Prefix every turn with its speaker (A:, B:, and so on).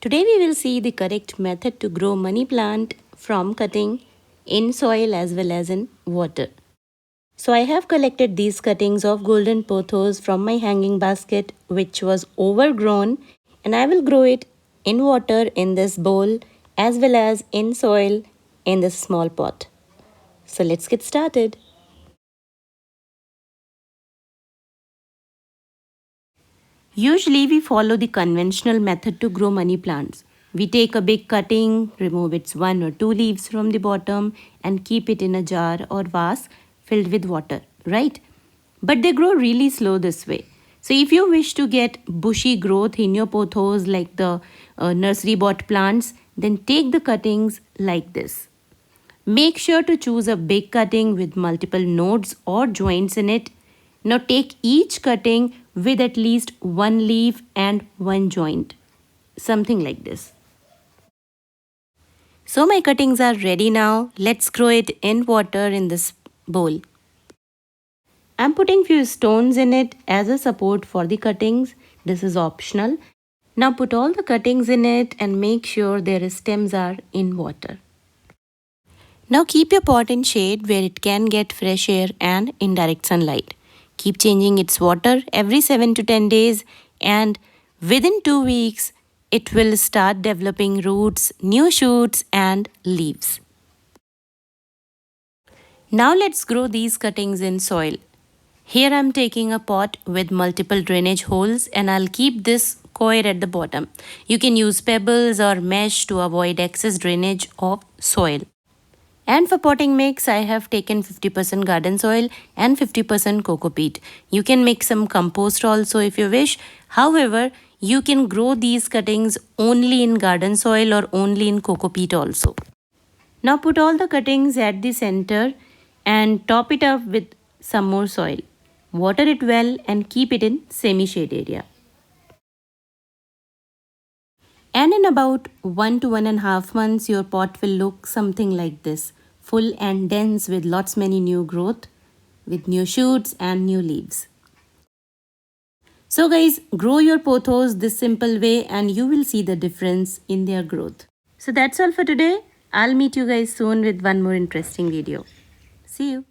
A: Today we will see the correct method to grow money plant from cutting in soil as well as in water. So I have collected these cuttings of golden pothos from my hanging basket which was overgrown, and I will grow it in water in this bowl as well as in soil in this small pot. So let's get started. Usually we follow the conventional method to grow money plants. We take a big cutting, remove its 1 or 2 leaves from the bottom and keep it in a jar or vase filled with water, right? But they grow really slow this way. So if you wish to get bushy growth in your pothos like the nursery bought plants, then take the cuttings like this. Make sure to choose a big cutting with multiple nodes or joints in it. Now take each cutting with at least 1 leaf and 1 joint. Something like this. So my cuttings are ready now. Let's grow it in water in this bowl. I'm putting few stones in it as a support for the cuttings. This is optional. Now put all the cuttings in it and make sure their stems are in water. Now keep your pot in shade where it can get fresh air and indirect sunlight. Keep changing its water every 7 to 10 days, and within 2 weeks it will start developing roots, new shoots and leaves. Now let's grow these cuttings in soil. Here I'm taking a pot with multiple drainage holes and I'll keep this coir at the bottom. You can use pebbles or mesh to avoid excess drainage of soil. And for potting mix, I have taken 50% garden soil and 50% coco peat. You can mix some compost also if you wish. However, you can grow these cuttings only in garden soil or only in coco peat also. Now put all the cuttings at the center and top it up with some more soil. Water it well and keep it in semi-shade area. And in about 1 to 1.5 months, your pot will look something like this. Full and dense with lots many new growth, with new shoots and new leaves. So guys, grow your pothos this simple way and you will see the difference in their growth. So that's all for today. I'll meet you guys soon with one more interesting video. See you.